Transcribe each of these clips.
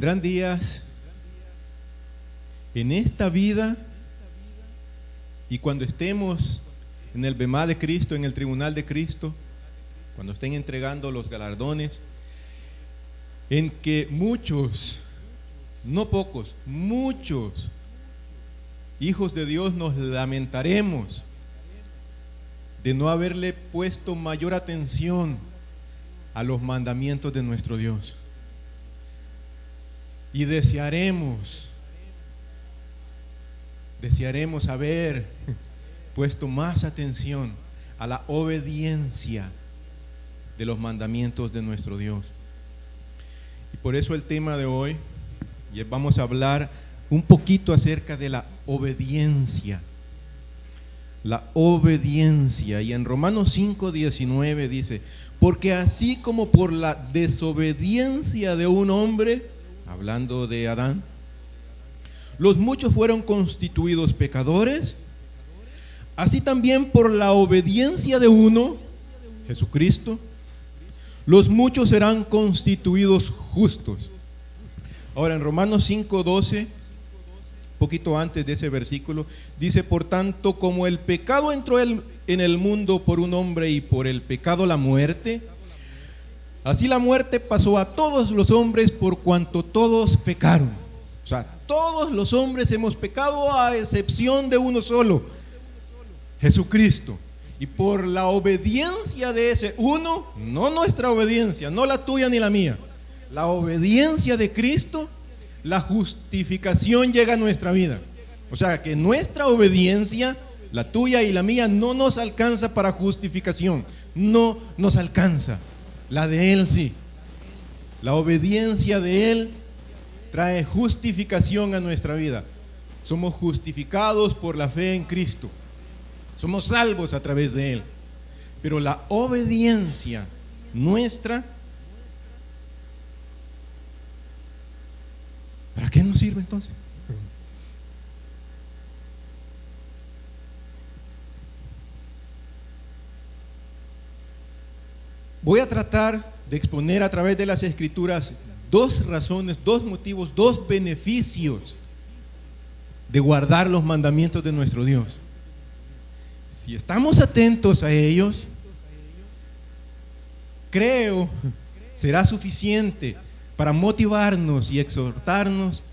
Vendrán días en esta vida y cuando estemos en el bemá de Cristo, en el tribunal de Cristo, cuando estén entregando los galardones, en que muchos, no pocos, muchos hijos de Dios nos lamentaremos de no haberle puesto mayor atención a los mandamientos de nuestro Dios. Y desearemos haber puesto más atención a la obediencia de los mandamientos de nuestro Dios. Y por eso el tema de hoy, y vamos a hablar un poquito acerca de la obediencia. La obediencia. Y en Romanos 5:19 dice: porque así como por la desobediencia de un hombre, hablando de Adán, los muchos fueron constituidos pecadores, así también por la obediencia de uno, Jesucristo, los muchos serán constituidos justos. Ahora en Romanos 5:12, poquito antes de ese versículo, dice: por tanto, como el pecado entró en el mundo por un hombre y por el pecado la muerte, así la muerte pasó a todos los hombres por cuanto todos pecaron. O sea, todos los hombres hemos pecado a excepción de uno solo, Jesucristo. Y por la obediencia de ese uno, no nuestra obediencia, no la tuya ni la mía, la obediencia de Cristo, la justificación llega a nuestra vida. O sea que nuestra obediencia, la tuya y la mía, no nos alcanza para justificación, no nos alcanza. La de Él sí. La obediencia de Él trae justificación a nuestra vida. Somos justificados por la fe en Cristo. Somos salvos a través de Él. Pero la obediencia nuestra, ¿para qué nos sirve entonces? Voy a tratar de exponer a través de las Escrituras dos razones, dos motivos, dos beneficios de guardar los mandamientos de nuestro Dios. Si estamos atentos a ellos, creo será suficiente para motivarnos y exhortarnos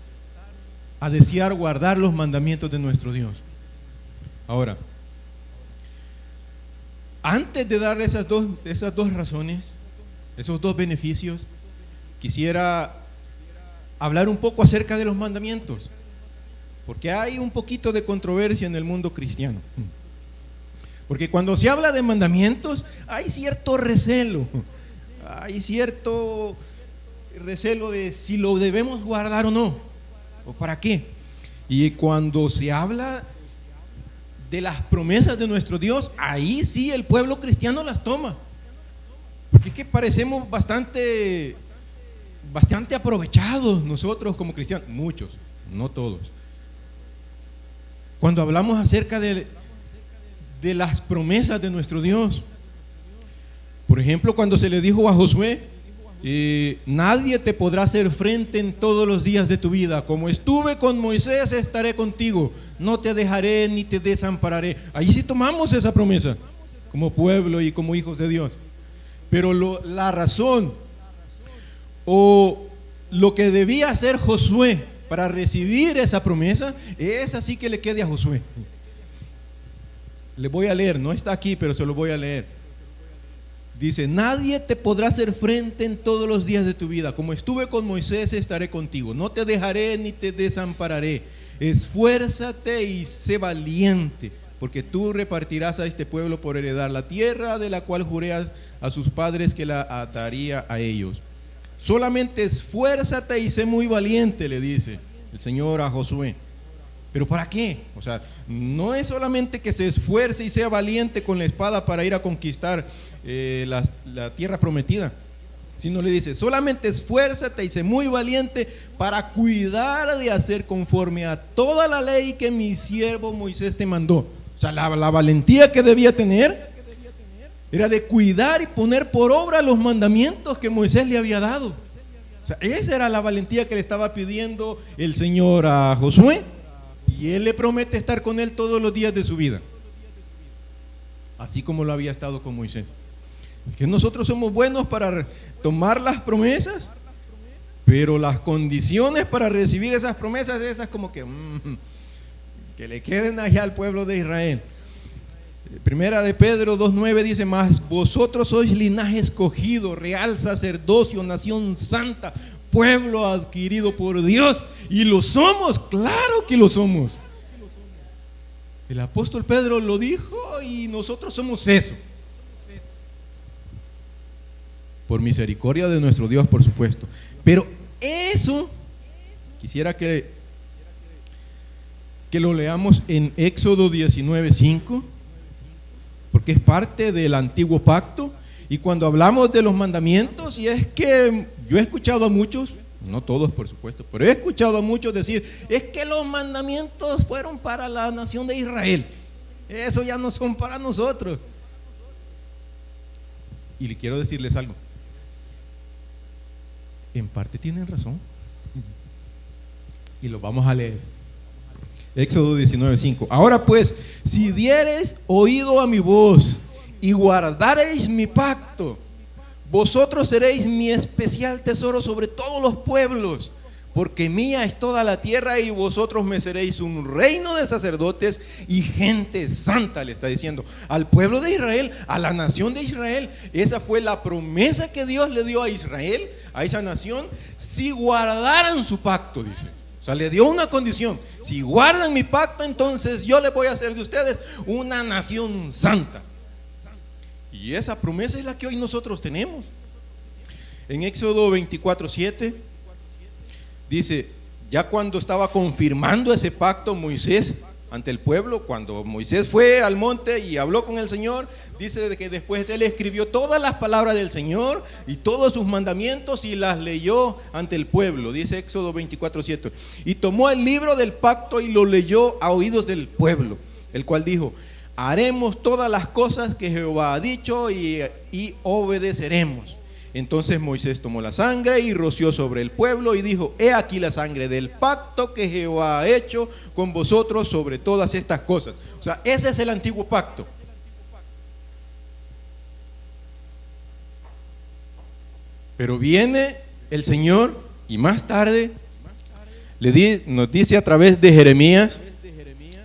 a desear guardar los mandamientos de nuestro Dios. Ahora, antes de dar esas dos razones, esos dos beneficios, quisiera hablar un poco acerca de los mandamientos, porque hay un poquito de controversia en el mundo cristiano. Porque cuando se habla de mandamientos, hay cierto recelo de si lo debemos guardar o no, o para qué. Y cuando se habla de las promesas de nuestro Dios, ahí sí el pueblo cristiano las toma. Porque es que parecemos bastante aprovechados nosotros como cristianos, muchos, no todos. Cuando hablamos acerca de las promesas de nuestro Dios, por ejemplo, cuando se le dijo a Josué: nadie te podrá hacer frente en todos los días de tu vida, como estuve con Moisés estaré contigo, no te dejaré ni te desampararé. Ahí sí tomamos esa promesa como pueblo y como hijos de Dios. Pero la razón o lo que debía hacer Josué para recibir esa promesa, es así que le quede a Josué. Le voy a leer, no está aquí, pero se lo voy a leer. Dice: nadie te podrá hacer frente en todos los días de tu vida, como estuve con Moisés estaré contigo, no te dejaré ni te desampararé. Esfuérzate y sé valiente, porque tú repartirás a este pueblo por heredar la tierra de la cual juré a sus padres que la ataría a ellos. Solamente esfuérzate y sé muy valiente, le dice el Señor a Josué. ¿Pero para qué? O sea, no es solamente que se esfuerce y sea valiente con la espada para ir a conquistar la tierra prometida, sino le dice: solamente esfuérzate y sé muy valiente para cuidar de hacer conforme a toda la ley que mi siervo Moisés te mandó. O sea, la valentía que debía tener era de cuidar y poner por obra los mandamientos que Moisés le había dado. O sea, esa era la valentía que le estaba pidiendo el Señor a Josué, y Él le promete estar con él todos los días de su vida, así como lo había estado con Moisés. Que nosotros somos buenos para tomar las promesas, pero las condiciones para recibir esas promesas, esas como que le queden allá al pueblo de Israel. Primera de Pedro 2:9 dice: mas vosotros sois linaje escogido, real sacerdocio, nación santa, pueblo adquirido por Dios. Y lo somos, claro que lo somos. El apóstol Pedro lo dijo y nosotros somos eso. Por misericordia de nuestro Dios, por supuesto. Pero eso, quisiera que lo leamos en Éxodo 19:5, porque es parte del antiguo pacto. Y cuando hablamos de los mandamientos, y es que yo he escuchado a muchos, no todos por supuesto, pero he escuchado a muchos decir: es que los mandamientos fueron para la nación de Israel, eso ya no son para nosotros. Y le quiero decirles algo, en parte tienen razón, y lo vamos a leer. Éxodo 19:5. Ahora pues, si diereis oído a mi voz y guardareis mi pacto, vosotros seréis mi especial tesoro sobre todos los pueblos, porque mía es toda la tierra, y vosotros me seréis un reino de sacerdotes y gente santa. Le está diciendo al pueblo de Israel, a la nación de Israel. Esa fue la promesa que Dios le dio a Israel, a esa nación, si guardaran su pacto, dice. O sea, le dio una condición: si guardan mi pacto, entonces yo les voy a hacer de ustedes una nación santa. Y esa promesa es la que hoy nosotros tenemos. En Éxodo 24:7 dice, ya cuando estaba confirmando ese pacto Moisés ante el pueblo, cuando Moisés fue al monte y habló con el Señor, dice que después él escribió todas las palabras del Señor y todos sus mandamientos y las leyó ante el pueblo. Dice Éxodo 24:7, y tomó el libro del pacto y lo leyó a oídos del pueblo, el cual dijo: haremos todas las cosas que Jehová ha dicho y obedeceremos. Entonces Moisés tomó la sangre y roció sobre el pueblo y dijo: he aquí la sangre del pacto que Jehová ha hecho con vosotros sobre todas estas cosas. O sea, ese es el antiguo pacto. Pero viene el Señor y más tarde nos dice a través de Jeremías,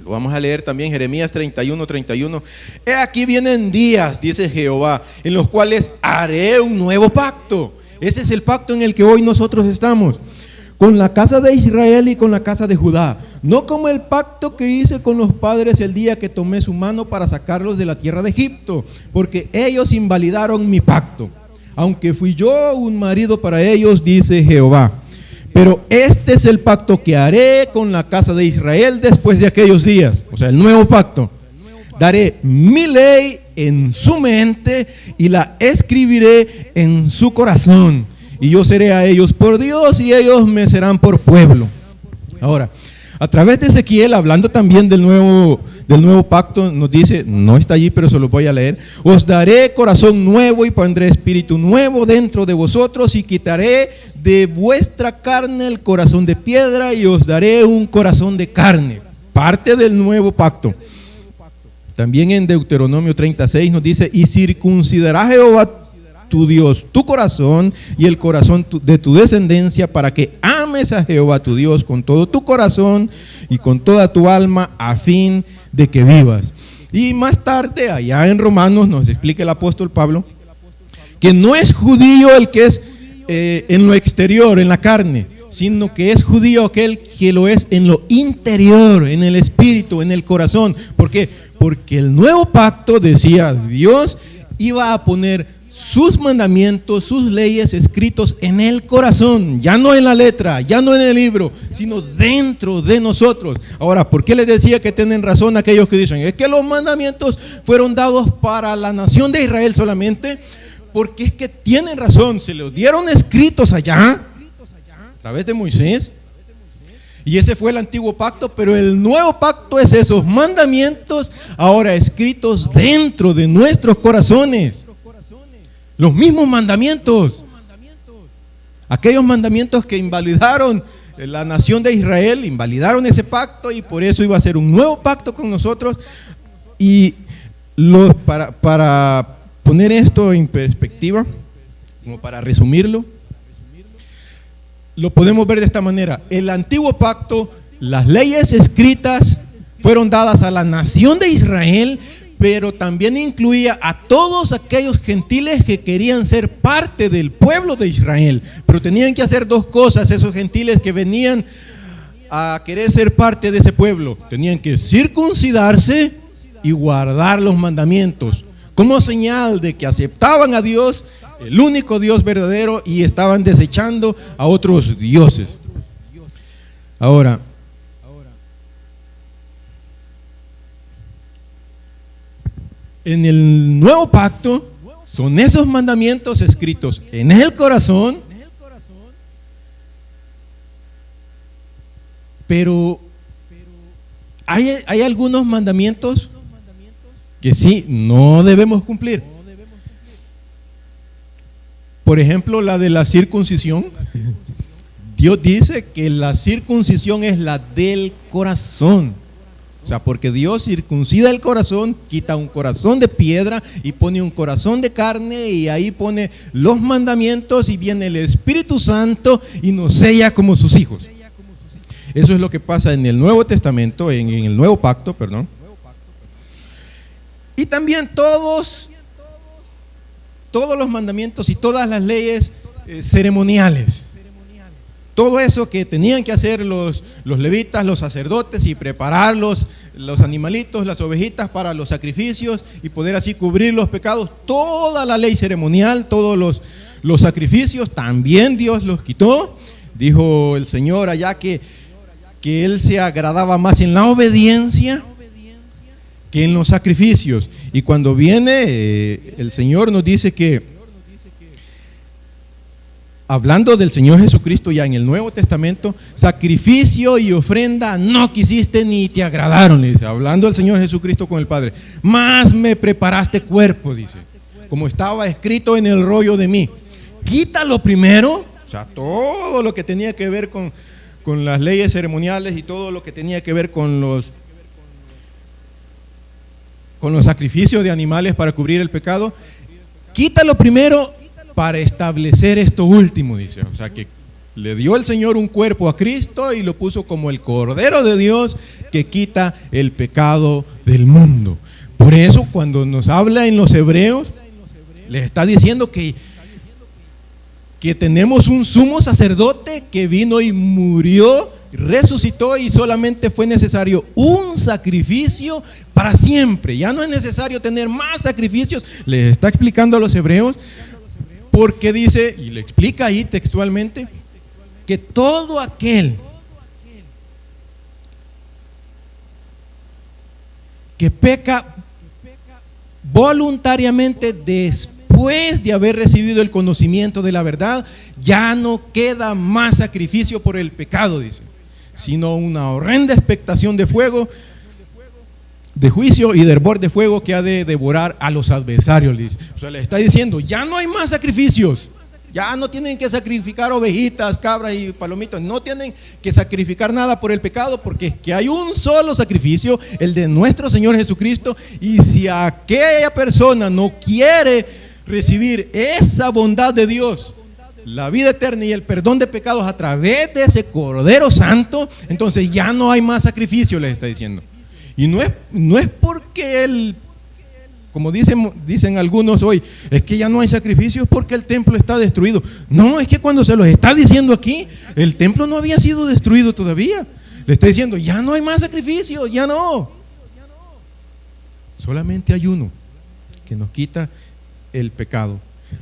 lo vamos a leer también, Jeremías 31:31. He aquí vienen días, dice Jehová, en los cuales haré un nuevo pacto. Ese es el pacto en el que hoy nosotros estamos, con la casa de Israel y con la casa de Judá, no como el pacto que hice con los padres el día que tomé su mano para sacarlos de la tierra de Egipto, porque ellos invalidaron mi pacto, aunque fui yo un marido para ellos, dice Jehová. Pero este es el pacto que haré con la casa de Israel después de aquellos días. O sea, el nuevo pacto. Daré mi ley en su mente y la escribiré en su corazón. Y yo seré a ellos por Dios y ellos me serán por pueblo. Ahora, a través de Ezequiel, hablando también del nuevo pacto, nos dice, no está allí pero se lo voy a leer: os daré corazón nuevo y pondré espíritu nuevo dentro de vosotros y quitaré de vuestra carne el corazón de piedra y os daré un corazón de carne. Parte del nuevo pacto. También en Deuteronomio 36 nos dice: y circuncidará Jehová tu Dios tu corazón y el corazón de tu descendencia, para que ames a Jehová tu Dios con todo tu corazón y con toda tu alma, a fin de que vivas. Y más tarde, allá en Romanos, nos explica el apóstol Pablo que no es judío el que es en lo exterior, en la carne, sino que es judío aquel que lo es en lo interior, en el espíritu, en el corazón. ¿Por qué? Porque el nuevo pacto, decía Dios, iba a poner sus mandamientos, sus leyes escritos en el corazón, ya no en la letra, ya no en el libro, sino dentro de nosotros. Ahora, ¿por qué les decía que tienen razón aquellos que dicen es que los mandamientos fueron dados para la nación de Israel solamente? Porque es que tienen razón, se los dieron escritos allá a través de Moisés, y ese fue el antiguo pacto, pero el nuevo pacto es esos mandamientos ahora escritos dentro de nuestros corazones. Los mismos mandamientos. Aquellos mandamientos que invalidaron la nación de Israel, invalidaron ese pacto y por eso iba a ser un nuevo pacto con nosotros. Y para poner esto en perspectiva, como para resumirlo, lo podemos ver de esta manera. El antiguo pacto, las leyes escritas fueron dadas a la nación de Israel, pero también incluía a todos aquellos gentiles que querían ser parte del pueblo de Israel. Pero tenían que hacer dos cosas esos gentiles que venían a querer ser parte de ese pueblo. Tenían que circuncidarse y guardar los mandamientos, como señal de que aceptaban a Dios, el único Dios verdadero, y estaban desechando a otros dioses. Ahora, en el nuevo pacto son esos mandamientos escritos en el corazón, pero hay algunos mandamientos que sí, no debemos cumplir. Por ejemplo, la de la circuncisión. Dios dice que la circuncisión es la del corazón. O sea, porque Dios circuncida el corazón, quita un corazón de piedra y pone un corazón de carne, y ahí pone los mandamientos y viene el Espíritu Santo y nos sella como sus hijos. Eso es lo que pasa en el Nuevo Testamento, en el Nuevo Pacto, perdón. Y también todos los mandamientos y todas las leyes ceremoniales. Todo eso que tenían que hacer los levitas, los sacerdotes, y preparar los animalitos, las ovejitas para los sacrificios y poder así cubrir los pecados. Toda la ley ceremonial, todos los sacrificios, también Dios los quitó. Dijo el Señor allá que Él se agradaba más en la obediencia que en los sacrificios. Y cuando viene el Señor nos dice que, hablando del Señor Jesucristo ya en el Nuevo Testamento, sacrificio y ofrenda no quisiste ni te agradaron, le dice, hablando del Señor Jesucristo con el Padre. Más me preparaste cuerpo, dice, como estaba escrito en el rollo de mí. Quítalo primero, o sea, todo lo que tenía que ver con las leyes ceremoniales y todo lo que tenía que ver con los sacrificios de animales para cubrir el pecado. Quítalo primero para establecer esto último, dice. O sea, que le dio el Señor un cuerpo a Cristo y lo puso como el Cordero de Dios que quita el pecado del mundo. Por eso cuando nos habla en los Hebreos, les está diciendo que tenemos un sumo sacerdote que vino y murió, resucitó, y solamente fue necesario un sacrificio para siempre. Ya no es necesario tener más sacrificios. Les está explicando a los hebreos, porque dice, y le explica ahí textualmente, que todo aquel que peca voluntariamente después de haber recibido el conocimiento de la verdad, ya no queda más sacrificio por el pecado, dice, sino una horrenda expectación de fuego, de juicio y de hervor de fuego que ha de devorar a los adversarios, dice. O sea, le está diciendo, ya no hay más sacrificios, ya no tienen que sacrificar ovejitas, cabras y palomitos, no tienen que sacrificar nada por el pecado, porque es que hay un solo sacrificio, el de nuestro Señor Jesucristo. Y si aquella persona no quiere recibir esa bondad de Dios, la vida eterna y el perdón de pecados a través de ese Cordero Santo, entonces ya no hay más sacrificio, les está diciendo. Y no es porque él, como dicen algunos hoy, es que ya no hay sacrificios porque el templo está destruido. No, es que cuando se los está diciendo aquí, el templo no había sido destruido todavía. Le está diciendo, ya no hay más sacrificios, ya no. Solamente hay uno que nos quita el pecado.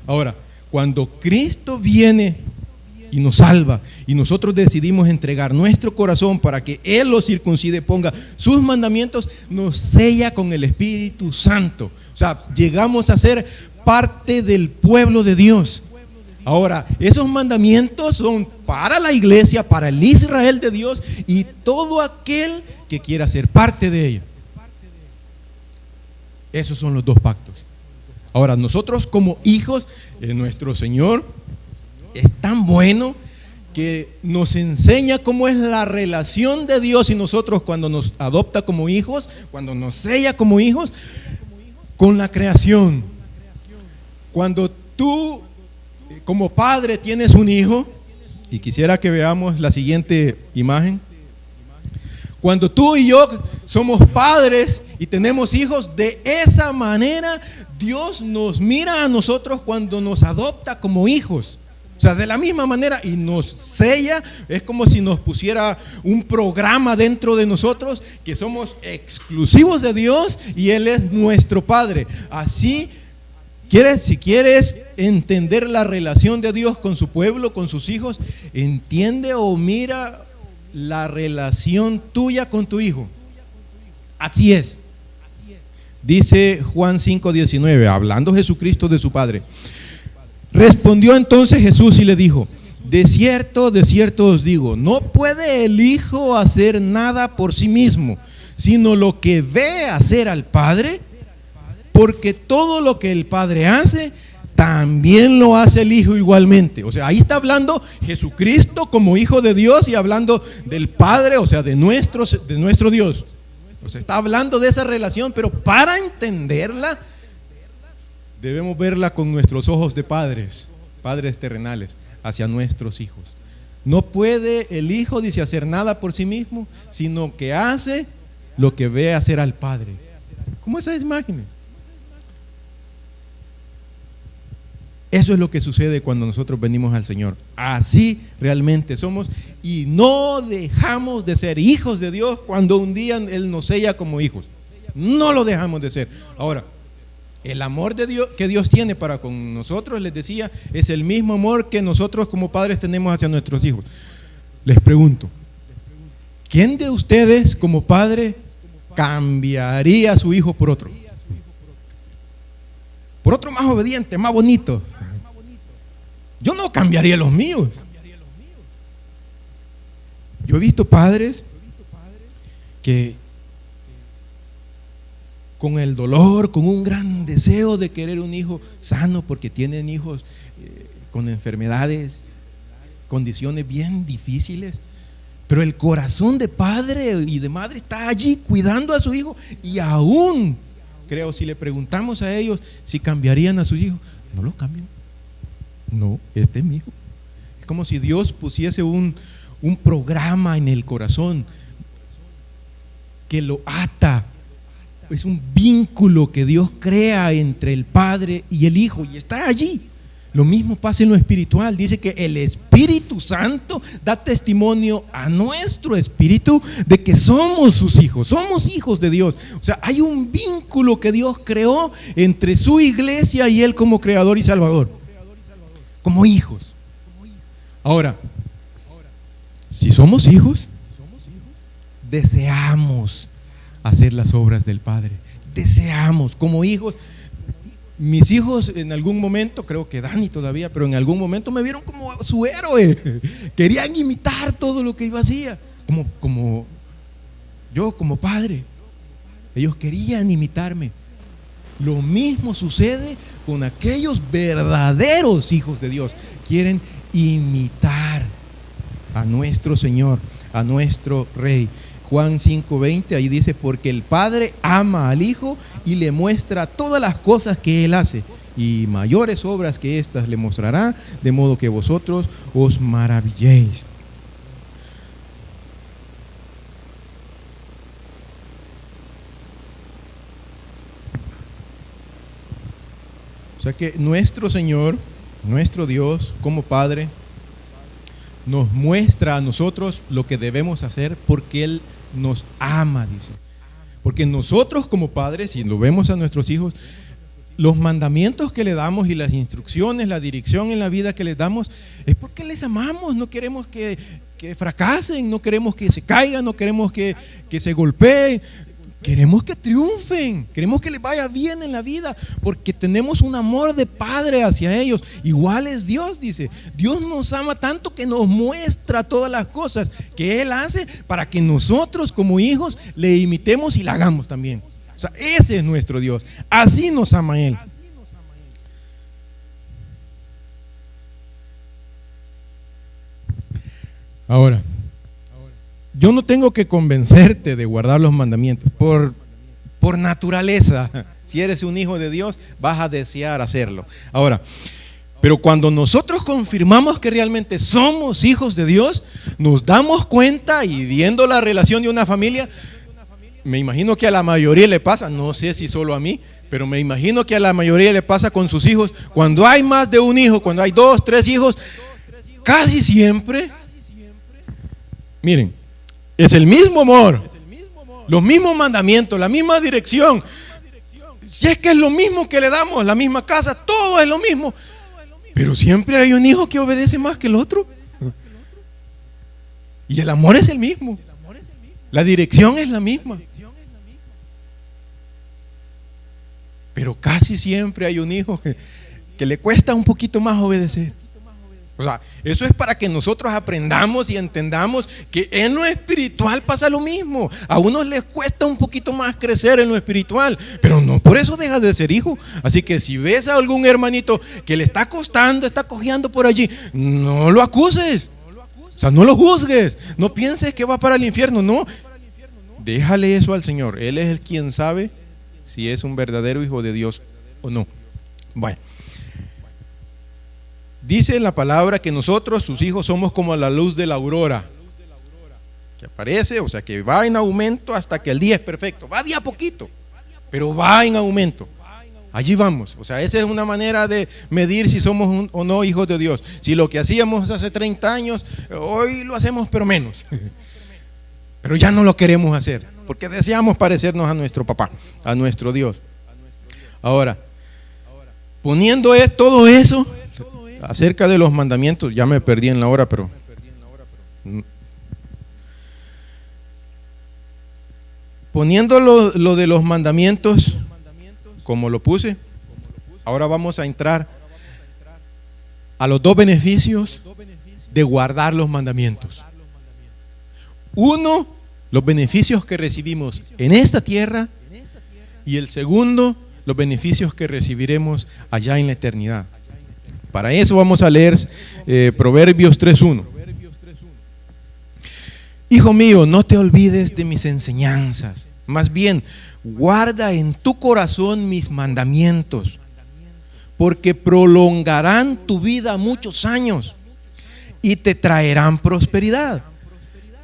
Ahora, cuando Cristo viene y nos salva, y nosotros decidimos entregar nuestro corazón para que Él lo circuncide, ponga sus mandamientos, nos sella con el Espíritu Santo. O sea, llegamos a ser parte del pueblo de Dios. Ahora, esos mandamientos son para la iglesia, para el Israel de Dios y todo aquel que quiera ser parte de ella. Esos son los dos pactos. Ahora, nosotros como hijos de nuestro Señor es tan bueno que nos enseña cómo es la relación de Dios y nosotros cuando nos adopta como hijos, cuando nos sella como hijos, con la creación. Cuando tú como padre tienes un hijo, y quisiera que veamos la siguiente imagen. Cuando tú y yo somos padres y tenemos hijos, de esa manera Dios nos mira a nosotros cuando nos adopta como hijos. O sea, de la misma manera, y nos sella, es como si nos pusiera un programa dentro de nosotros, que somos exclusivos de Dios y Él es nuestro Padre. Así, si quieres entender la relación de Dios con su pueblo, con sus hijos, entiende o mira la relación tuya con tu hijo. Así es. Dice Juan 5:19, hablando Jesucristo de su Padre. Respondió entonces Jesús y le dijo: de cierto os digo, no puede el Hijo hacer nada por sí mismo, sino lo que ve hacer al Padre, porque todo lo que el Padre hace, también lo hace el Hijo igualmente. O sea, ahí está hablando Jesucristo como Hijo de Dios y hablando del Padre, o sea, de nuestro Dios. O sea, está hablando de esa relación, pero para entenderla, debemos verla con nuestros ojos de padres terrenales, hacia nuestros hijos. No puede el Hijo, dice, hacer nada por sí mismo, sino que hace lo que ve hacer al Padre. ¿Cómo esas imágenes? Eso es lo que sucede cuando nosotros venimos al Señor. Así realmente somos, y no dejamos de ser hijos de Dios cuando un día Él nos sella como hijos. No lo dejamos de ser. Ahora, el amor de Dios que Dios tiene para con nosotros, les decía, es el mismo amor que nosotros como padres tenemos hacia nuestros hijos. Les pregunto, ¿quién de ustedes como padre cambiaría a su hijo por otro? Por otro más obediente, más bonito. Yo no cambiaría los míos. Yo he visto padres que con el dolor, con un gran deseo de querer un hijo sano, porque tienen hijos con enfermedades, condiciones bien difíciles, pero el corazón de padre y de madre está allí cuidando a su hijo, y aún creo, si le preguntamos a ellos si cambiarían a sus hijos, no lo cambian. No, este es mi hijo. Es como si Dios pusiese un programa en el corazón que lo ata. Es un vínculo que Dios crea entre el Padre y el Hijo, y está allí. Lo mismo pasa en lo espiritual. Dice que el Espíritu Santo da testimonio a nuestro espíritu de que somos sus hijos, somos hijos de Dios. O sea, hay un vínculo que Dios creó entre su iglesia y Él como creador y salvador, como hijos. Ahora, si somos hijos, deseamos hacer las obras del Padre. Deseamos, como hijos. Mis hijos en algún momento, creo que Dani todavía, pero en algún momento me vieron como su héroe. Querían imitar todo lo que yo hacía, como yo como padre. Ellos querían imitarme. Lo mismo sucede con aquellos verdaderos hijos de Dios. Quieren imitar a nuestro Señor, a nuestro Rey. Juan 5:20, ahí dice: porque el Padre ama al Hijo y le muestra todas las cosas que Él hace, y mayores obras que éstas le mostrará, de modo que vosotros os maravilléis. O sea que nuestro Señor, nuestro Dios, como Padre, nos muestra a nosotros lo que debemos hacer porque Él nos ama, dice. Porque nosotros como padres, si lo vemos a nuestros hijos, los mandamientos que le damos y las instrucciones, la dirección en la vida que les damos, es porque les amamos. No queremos que fracasen, no queremos que se caigan, no queremos que se golpeen. Queremos que triunfen, queremos que les vaya bien en la vida, porque tenemos un amor de padre hacia ellos. Igual es Dios, dice. Dios nos ama tanto que nos muestra todas las cosas que Él hace para que nosotros como hijos le imitemos y la hagamos también. O sea, ese es nuestro Dios. Así nos ama Él. Ahora, yo no tengo que convencerte de guardar los mandamientos. Por naturaleza, si eres un hijo de Dios, vas a desear hacerlo. Ahora, pero cuando nosotros confirmamos que realmente somos hijos de Dios, nos damos cuenta, y viendo la relación de una familia, me imagino que a la mayoría le pasa, no sé si solo a mí, pero me imagino que a la mayoría le pasa con sus hijos, cuando hay más de un hijo, cuando hay 2, 3 hijos, casi siempre, miren, es el mismo amor, los mismos mandamientos, la misma dirección. Si es que es lo mismo que le damos, la misma casa, todo es lo mismo, pero siempre hay un hijo que obedece más que el otro. Y el amor es el mismo, la dirección es la misma, pero casi siempre hay un hijo que le cuesta un poquito más obedecer. O sea, eso es para que nosotros aprendamos y entendamos que en lo espiritual pasa lo mismo. A unos les cuesta un poquito más crecer en lo espiritual, pero no por eso deja de ser hijo. Así que si ves a algún hermanito que le está costando, está cojeando por allí, no lo acuses. O sea, no lo juzgues. No pienses que va para el infierno. No, déjale eso al Señor. Él es el quien sabe si es un verdadero hijo de Dios o no. Bueno, dice en la palabra que nosotros, sus hijos, somos como la luz de la aurora, que aparece, o sea, que va en aumento hasta que el día es perfecto. Va de a poquito, pero va en aumento. Allí vamos. O sea, esa es una manera de medir si somos o no hijos de Dios. Si lo que hacíamos hace 30 años, hoy lo hacemos pero menos. Pero ya no lo queremos hacer, porque deseamos parecernos a nuestro papá, a nuestro Dios. Ahora, poniendo todo eso acerca de los mandamientos, ya me perdí en la hora, pero poniendo lo de los mandamientos como lo puse, ahora vamos a entrar a los 2 beneficios de guardar los mandamientos. Uno, los beneficios que recibimos en esta tierra, y el segundo, los beneficios que recibiremos allá en la eternidad. Para eso vamos a leer Proverbios 3:1. Hijo mío, no te olvides de mis enseñanzas, más bien guarda en tu corazón mis mandamientos, porque prolongarán tu vida muchos años y te traerán prosperidad.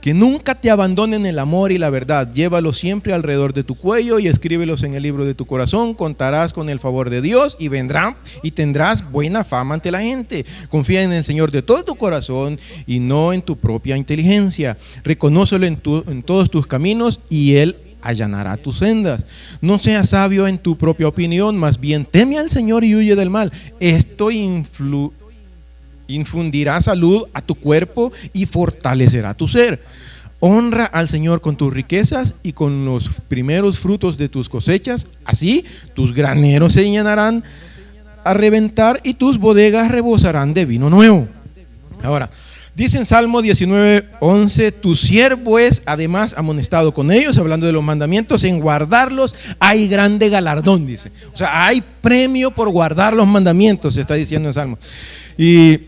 Que nunca te abandonen el amor y la verdad. Llévalos siempre alrededor de tu cuello y escríbelos en el libro de tu corazón. Contarás con el favor de Dios y vendrán y tendrás buena fama ante la gente. Confía en el Señor de todo tu corazón y no en tu propia inteligencia. Reconócelo en todos tus caminos y Él allanará tus sendas. No seas sabio en tu propia opinión, más bien teme al Señor y huye del mal. Esto infundirá salud a tu cuerpo y fortalecerá tu ser. Honra al Señor con tus riquezas y con los primeros frutos de tus cosechas. Así tus graneros se llenarán a reventar y tus bodegas rebosarán de vino nuevo. Ahora, dice en Salmo 19:11, tu siervo es además amonestado con ellos, hablando de los mandamientos, en guardarlos hay grande galardón, dice. O sea, hay premio por guardar los mandamientos, se está diciendo en Salmo. Y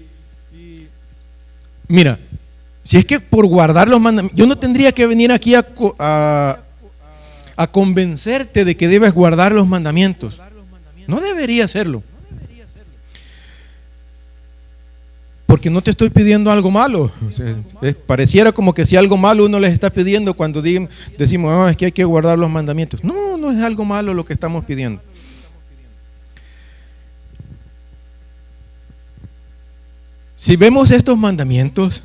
mira, si es que por guardar los mandamientos, yo no tendría que venir aquí a convencerte de que debes guardar los mandamientos. No debería hacerlo. Porque no te estoy pidiendo algo malo. O sea, pareciera como que si algo malo uno les está pidiendo cuando decimos, es que hay que guardar los mandamientos. No, no es algo malo lo que estamos pidiendo. Si vemos estos mandamientos,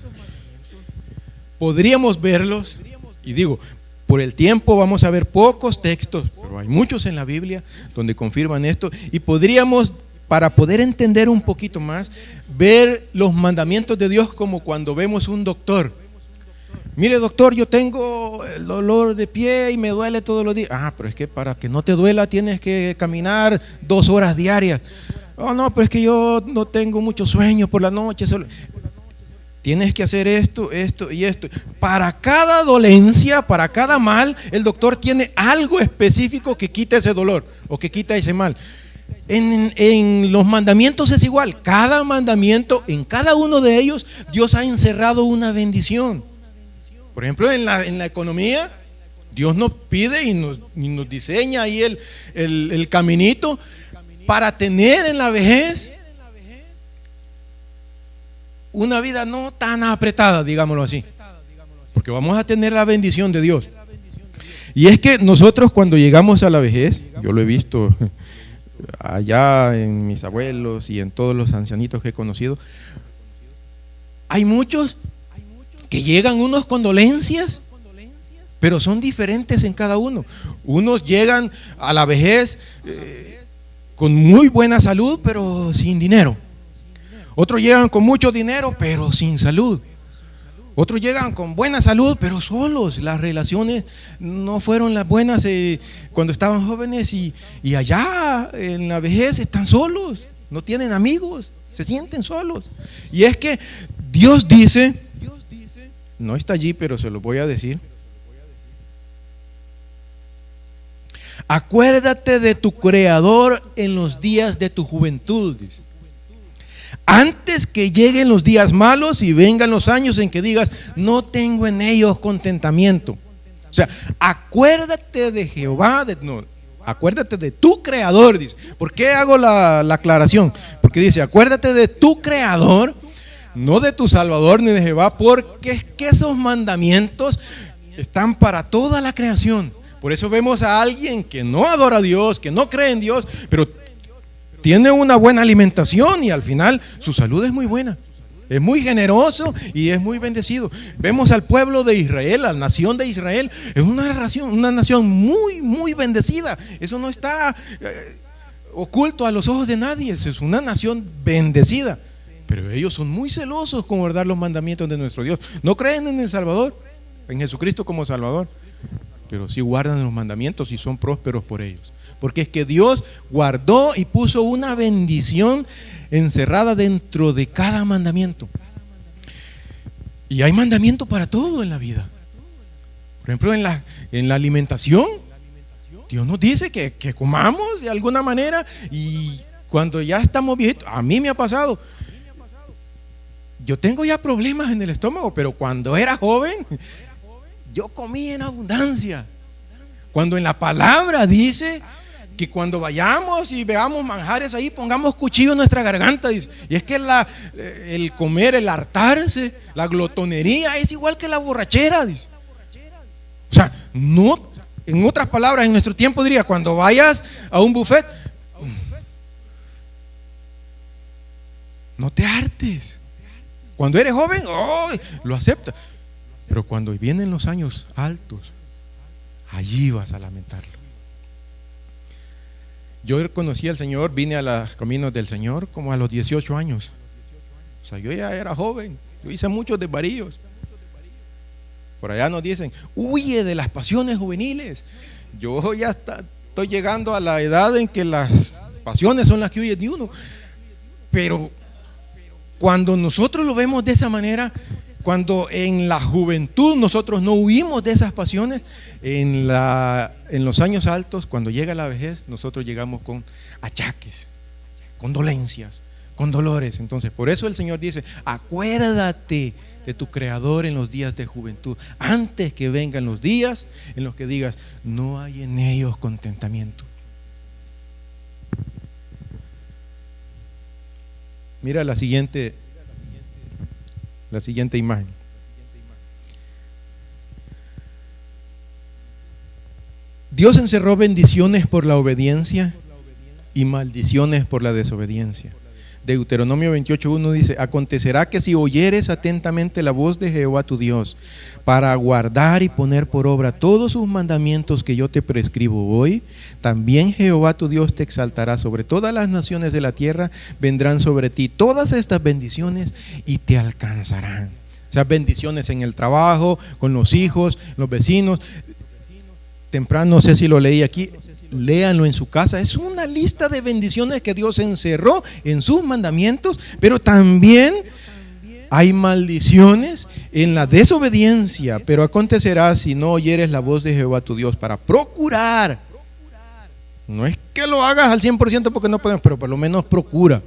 podríamos verlos, y digo, por el tiempo vamos a ver pocos textos, pero hay muchos en la Biblia donde confirman esto, y podríamos, para poder entender un poquito más, ver los mandamientos de Dios como cuando vemos un doctor. Mire, doctor, yo tengo el dolor de pie y me duele todos los días. Pero es que para que no te duela tienes que caminar 2 horas diarias. Oh, no, pero es que yo no tengo mucho sueño por la noche. Tienes que hacer esto, esto y esto. Para cada dolencia, para cada mal, el doctor tiene algo específico que quita ese dolor o que quita ese mal. En los mandamientos es igual. Cada mandamiento, en cada uno de ellos, Dios ha encerrado una bendición. Por ejemplo, en la economía, Dios nos pide y nos diseña ahí el caminito para tener en la vejez una vida no tan apretada, digámoslo así, porque vamos a tener la bendición de Dios. Y es que nosotros cuando llegamos a la vejez, yo lo he visto allá en mis abuelos y en todos los ancianitos que he conocido, hay muchos que llegan unos con dolencias, pero son diferentes en cada uno. Unos llegan a la vejez con muy buena salud, pero sin dinero. Otros llegan con mucho dinero, pero sin salud. Otros llegan con buena salud, pero solos. Las relaciones no fueron las buenas cuando estaban jóvenes y allá en la vejez están solos, no tienen amigos, se sienten solos. Y es que Dios dice, no está allí, pero se lo voy a decir: acuérdate de tu Creador en los días de tu juventud, dice. Antes que lleguen los días malos y vengan los años en que digas, no tengo en ellos contentamiento. O sea, acuérdate de Jehová, acuérdate de tu Creador, dice. ¿Por qué hago la aclaración? Porque dice, acuérdate de tu Creador, no de tu Salvador ni de Jehová, porque es que esos mandamientos están para toda la creación. Por eso vemos a alguien que no adora a Dios, que no cree en Dios, pero tiene una buena alimentación y al final su salud es muy buena. Es muy generoso y es muy bendecido. Vemos al pueblo de Israel, la nación de Israel, es una nación muy, muy bendecida. Eso no está oculto a los ojos de nadie. Es una nación bendecida. Pero ellos son muy celosos con guardar los mandamientos de nuestro Dios. No creen en el Salvador, en Jesucristo como Salvador, pero sí guardan los mandamientos y son prósperos por ellos. Porque es que Dios guardó y puso una bendición encerrada dentro de cada mandamiento. Y hay mandamiento para todo en la vida. Por ejemplo, en la alimentación, Dios nos dice que comamos de alguna manera, y cuando ya estamos viejitos, a mí me ha pasado, yo tengo ya problemas en el estómago, pero cuando era joven, yo comí en abundancia. Cuando en la palabra dice que cuando vayamos y veamos manjares ahí, pongamos cuchillo en nuestra garganta, dice. Y es que el comer, el hartarse, la glotonería es igual que la borrachera, dice. O sea, no, en otras palabras, en nuestro tiempo diría, cuando vayas a un buffet, no te hartes. Cuando eres joven, lo aceptas. Pero cuando vienen los años altos, allí vas a lamentarlo. Yo conocí al Señor, vine a los caminos del Señor como a los 18 años. O sea, yo ya era joven, yo hice muchos desvaríos. Por allá nos dicen, huye de las pasiones juveniles. Yo ya estoy llegando a la edad en que las pasiones son las que huyen de uno. Pero cuando nosotros lo vemos de esa manera, cuando en la juventud nosotros no huimos de esas pasiones, en los años altos, cuando llega la vejez, nosotros llegamos con achaques, con dolencias, con dolores. Entonces, por eso el Señor dice, acuérdate de tu Creador en los días de juventud, antes que vengan los días en los que digas, no hay en ellos contentamiento. Mira la siguiente imagen. Dios encerró bendiciones por la obediencia y maldiciones por la desobediencia. Deuteronomio 28:1 dice, acontecerá que si oyeres atentamente la voz de Jehová tu Dios, para guardar y poner por obra todos sus mandamientos que yo te prescribo hoy, también Jehová tu Dios te exaltará sobre todas las naciones de la tierra, vendrán sobre ti todas estas bendiciones y te alcanzarán. O sea, bendiciones en el trabajo, con los hijos, los vecinos. Temprano, no sé si lo leí aquí, léanlo en su casa. Es una lista de bendiciones que Dios encerró en sus mandamientos, pero también hay maldiciones en la desobediencia. Pero acontecerá si no oyeres la voz de Jehová tu Dios para procurar No es que lo hagas al 100% porque no podemos, pero por lo menos procura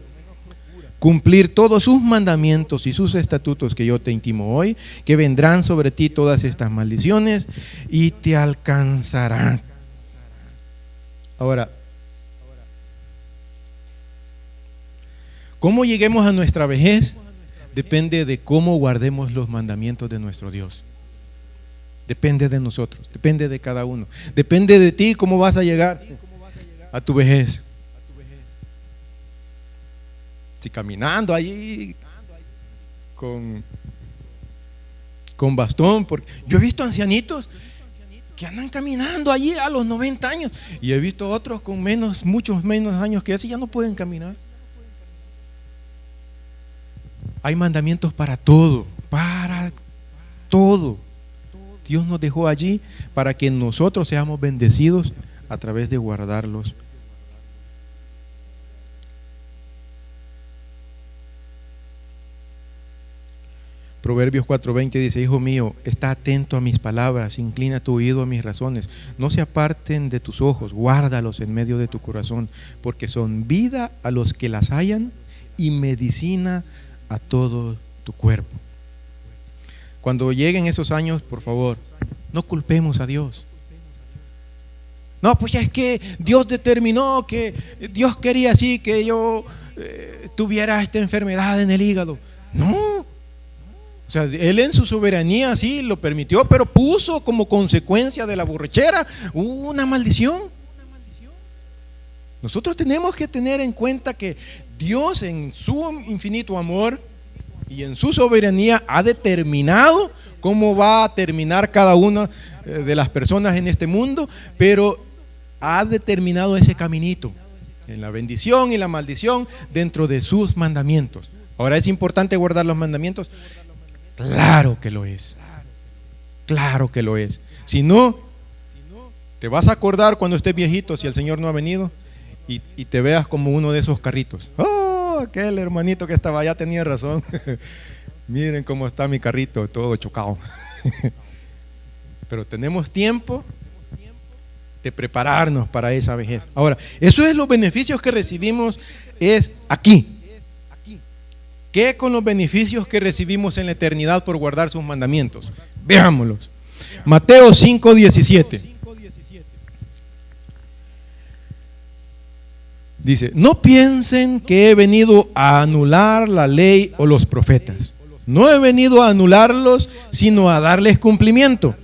cumplir todos sus mandamientos y sus estatutos que yo te intimo hoy, que vendrán sobre ti todas estas maldiciones y te alcanzarán. Ahora, ¿cómo lleguemos a nuestra vejez? Depende de cómo guardemos los mandamientos de nuestro Dios. Depende de nosotros, depende de cada uno. Depende de ti cómo vas a llegar a tu vejez. Si caminando allí con bastón, porque yo he visto ancianitos que andan caminando allí a los 90 años y he visto otros con muchos menos años que eso y ya no pueden caminar. Hay mandamientos para todo, para todo. Dios nos dejó allí para que nosotros seamos bendecidos a través de guardarlos. Proverbios 4:20 dice: Hijo mío, está atento a mis palabras, inclina tu oído a mis razones, no se aparten de tus ojos, guárdalos en medio de tu corazón, porque son vida a los que las hallan y medicina a todo tu cuerpo. Cuando lleguen esos años, por favor, no culpemos a Dios. No, pues es que Dios determinó, que Dios quería así, que yo tuviera esta enfermedad en el hígado. No. O sea, Él en su soberanía sí lo permitió, pero puso como consecuencia de la borrachera una maldición. Nosotros tenemos que tener en cuenta que Dios en su infinito amor y en su soberanía ha determinado cómo va a terminar cada una de las personas en este mundo, pero ha determinado ese caminito en la bendición y la maldición dentro de sus mandamientos. Ahora, ¿es importante guardar los mandamientos? Claro que lo es. Claro que lo es. Si no, te vas a acordar cuando estés viejito, si el Señor no ha venido, y te veas como uno de esos carritos. Oh, aquel hermanito que estaba allá tenía razón. Miren cómo está mi carrito, todo chocado. Pero tenemos tiempo de prepararnos para esa vejez. Ahora, eso es los beneficios que recibimos es aquí. ¿Qué con los beneficios que recibimos en la eternidad por guardar sus mandamientos? Veámoslos. Mateo 5:17. Dice: no piensen que he venido a anular la ley o los profetas. No he venido a anularlos, sino a darles cumplimiento.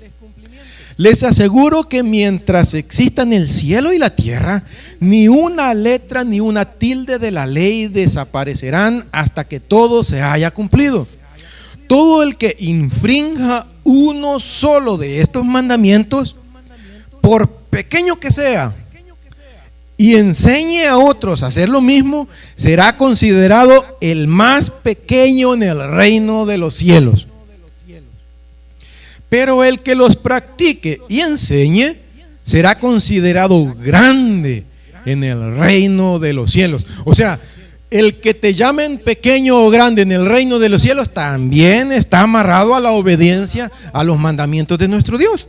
Les aseguro que mientras existan el cielo y la tierra, ni una letra ni una tilde de la ley desaparecerán hasta que todo se haya cumplido. Todo el que infrinja uno solo de estos mandamientos, por pequeño que sea, y enseñe a otros a hacer lo mismo, será considerado el más pequeño en el reino de los cielos. Pero el que los practique y enseñe será considerado grande en el reino de los cielos. O sea, el que te llamen pequeño o grande en el reino de los cielos también está amarrado a la obediencia a los mandamientos de nuestro Dios.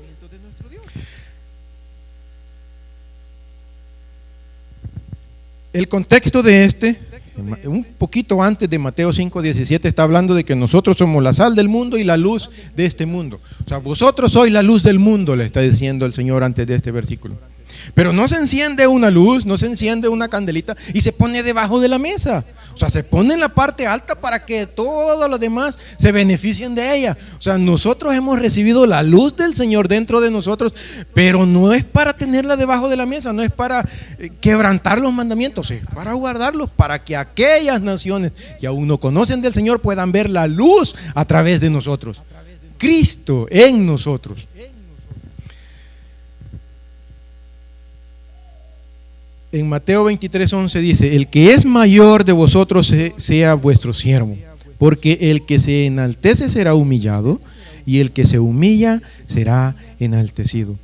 El contexto de un poquito antes de Mateo 5:17, está hablando de que nosotros somos la sal del mundo y la luz de este mundo. O sea, vosotros sois la luz del mundo, le está diciendo el Señor antes de este versículo. Pero no se enciende una luz, no se enciende una candelita y se pone debajo de la mesa. O sea, se pone en la parte alta para que todos los demás se beneficien de ella. O sea, nosotros hemos recibido la luz del Señor dentro de nosotros, pero no es para tenerla debajo de la mesa, no es para quebrantar los mandamientos, es para guardarlos, para que aquellas naciones que aún no conocen del Señor puedan ver la luz a través de nosotros. Cristo en nosotros. En Mateo 23:11 dice: el que es mayor de vosotros sea vuestro siervo, porque el que se enaltece será humillado, y el que se humilla será enaltecido.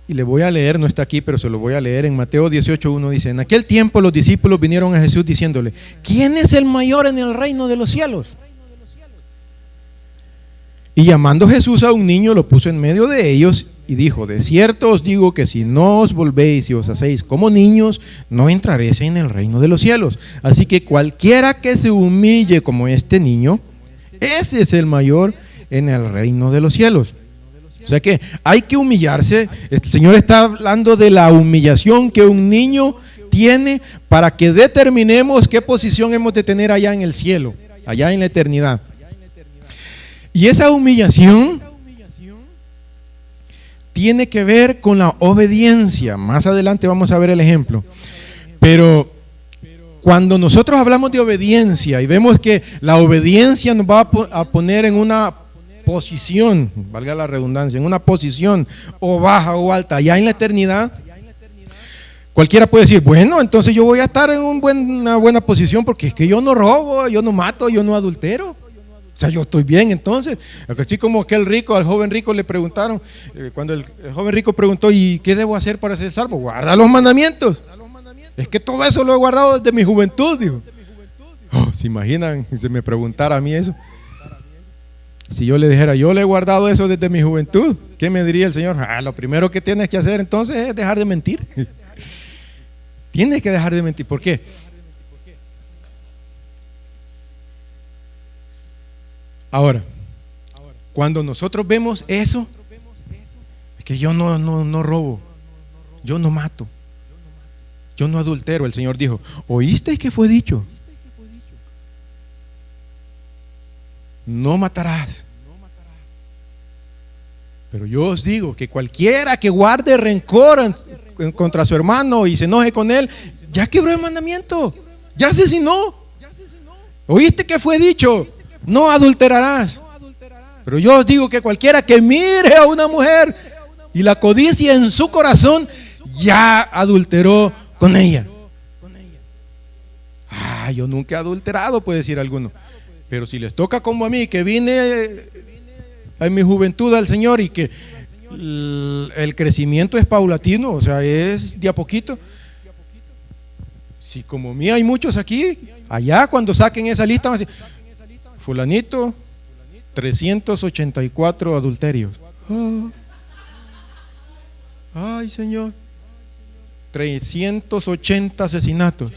Y le voy a leer, no está aquí, pero se lo voy a leer. En Mateo 18:1 dice: en aquel tiempo los discípulos vinieron a Jesús diciéndole: ¿quién es el mayor en el reino de los cielos? Y llamando Jesús a un niño, lo puso en medio de ellos y dijo: de cierto os digo que si no os volvéis y os hacéis como niños, no entraréis en el reino de los cielos. Así que cualquiera que se humille como este niño, ese es el mayor en el reino de los cielos. O sea que hay que humillarse. El Señor está hablando de la humillación que un niño tiene para que determinemos qué posición hemos de tener allá en el cielo, allá en la eternidad. Y esa humillación tiene que ver con la obediencia. Más adelante vamos a ver el ejemplo. Pero cuando nosotros hablamos de obediencia y vemos que la obediencia nos va a poner en una posición, valga la redundancia, en una posición o baja o alta, allá en la eternidad, cualquiera puede decir: bueno, entonces yo voy a estar en una buena posición porque es que yo no robo, yo no mato, yo no adultero. O sea, yo estoy bien entonces. Así como aquel rico, al joven rico le preguntaron, cuando el joven rico preguntó: ¿y qué debo hacer para ser salvo? Guarda los mandamientos. Es que todo eso lo he guardado desde mi juventud, dijo. Oh, ¿se imaginan si se me preguntara a mí eso? Si yo le dijera: yo le he guardado eso desde mi juventud, ¿qué me diría el Señor? Lo primero que tienes que hacer entonces es dejar de mentir. Tienes que dejar de mentir. ¿Por qué? Ahora, cuando nosotros vemos eso, es que yo no robo, yo no mato, yo no adultero. El Señor dijo: ¿oísteis que fue dicho? No matarás. Pero yo os digo que cualquiera que guarde rencor contra su hermano y se enoje con él, ya quebró el mandamiento, ya asesinó. ¿Oíste que fue dicho? No adulterarás. Pero yo os digo que cualquiera que mire a una mujer y la codicia en su corazón, ya adulteró con ella. Yo nunca he adulterado, puede decir alguno. Pero si les toca como a mí, que vine en mi juventud al Señor y que el crecimiento es paulatino, o sea, es de a poquito. Si como mí hay muchos aquí, allá cuando saquen esa lista van a decir: fulanito, 384 adulterios. Ay, Señor, 380 asesinatos.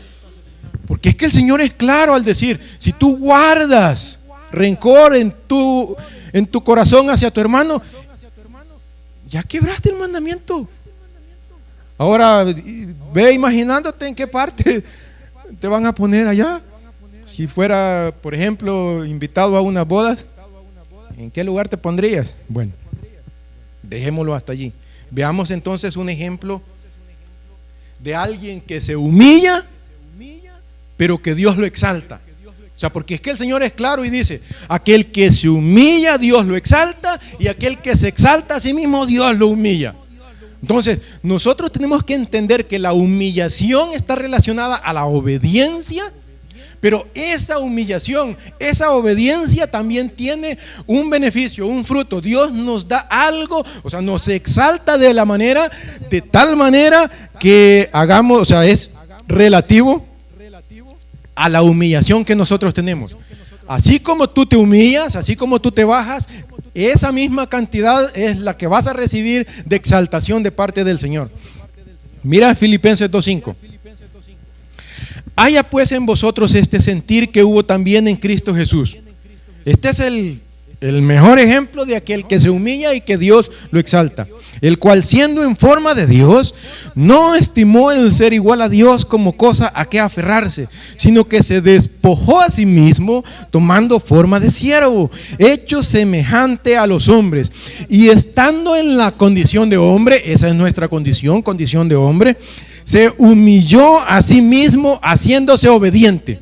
Porque es que el Señor es claro al decir: si tú guardas rencor en tu corazón hacia tu hermano, ya quebraste el mandamiento. Ahora ve imaginándote en qué parte te van a poner allá. Si fuera, por ejemplo, invitado a unas bodas, ¿en qué lugar te pondrías? Bueno, dejémoslo hasta allí. Veamos entonces un ejemplo de alguien que se humilla, pero que Dios lo exalta. O sea, porque es que el Señor es claro y dice: aquel que se humilla, Dios lo exalta, y aquel que se exalta a sí mismo, Dios lo humilla. Entonces, nosotros tenemos que entender que la humillación está relacionada a la obediencia, pero esa humillación, esa obediencia también tiene un beneficio, un fruto. Dios nos da algo, o sea, nos exalta de tal manera que hagamos, o sea, es relativo a la humillación que nosotros tenemos. Así como tú te humillas, así como tú te bajas, esa misma cantidad es la que vas a recibir de exaltación de parte del Señor. Mira Filipenses 2:5. Haya pues en vosotros este sentir que hubo también en Cristo Jesús. Este es el mejor ejemplo de aquel que se humilla y que Dios lo exalta, el cual, siendo en forma de Dios, no estimó el ser igual a Dios como cosa a que aferrarse, sino que se despojó a sí mismo, tomando forma de siervo, hecho semejante a los hombres, y estando en la condición de hombre, esa es nuestra condición de hombre, se humilló a sí mismo, haciéndose obediente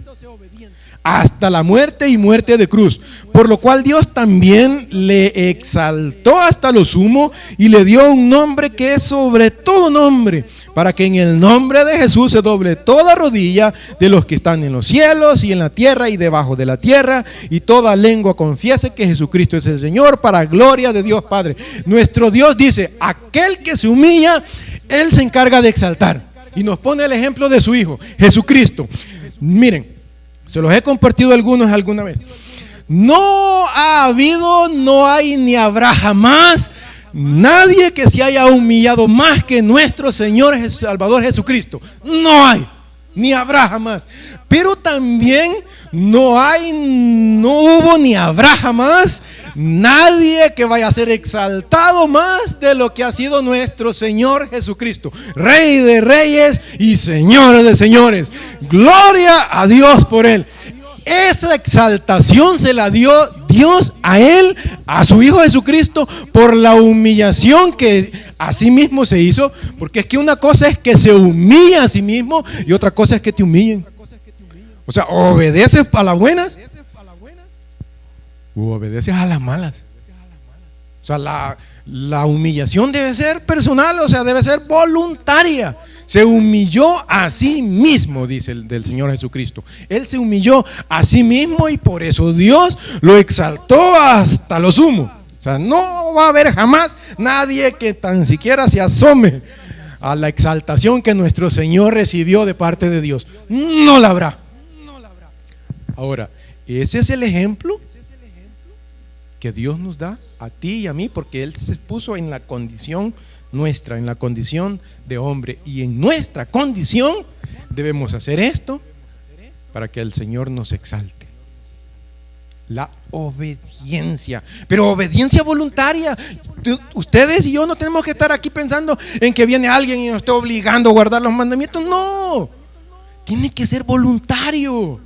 hasta la muerte y muerte de cruz, por lo cual Dios también le exaltó hasta lo sumo y le dio un nombre que es sobre todo nombre, para que en el nombre de Jesús se doble toda rodilla de los que están en los cielos y en la tierra y debajo de la tierra, y toda lengua confiese que Jesucristo es el Señor, para gloria de Dios Padre. Nuestro Dios dice: aquel que se humilla, Él se encarga de exaltar, y nos pone el ejemplo de su Hijo, Jesucristo. Miren, se los he compartido alguna vez. No ha habido, no hay, ni habrá jamás Nadie que se haya humillado más que nuestro Señor Salvador Jesucristo. No hay, ni habrá jamás. Pero también no hubo ni habrá jamás nadie que vaya a ser exaltado más de lo que ha sido nuestro Señor Jesucristo, Rey de reyes y Señor de señores. Gloria a Dios por Él. Esa exaltación se la dio Dios a Él, a su Hijo Jesucristo, por la humillación que a sí mismo se hizo. Porque es que una cosa es que se humilla a sí mismo y otra cosa es que te humillen. O sea, obedeces a las buenas o obedeces a las malas. O sea, la humillación debe ser personal, o sea, debe ser voluntaria. Se humilló a sí mismo, dice el del Señor Jesucristo. Él se humilló a sí mismo y por eso Dios lo exaltó hasta lo sumo. O sea, no va a haber jamás nadie que tan siquiera se asome a la exaltación que nuestro Señor recibió de parte de Dios. No la habrá. Ahora, ese es el ejemplo que Dios nos da a ti y a mí, porque Él se puso en la condición nuestra, en la condición de hombre, y en nuestra condición debemos hacer esto para que el Señor nos exalte. La obediencia, pero obediencia voluntaria. Ustedes y yo no tenemos que estar aquí pensando en que viene alguien y nos está obligando a guardar los mandamientos. No, tiene que ser voluntario.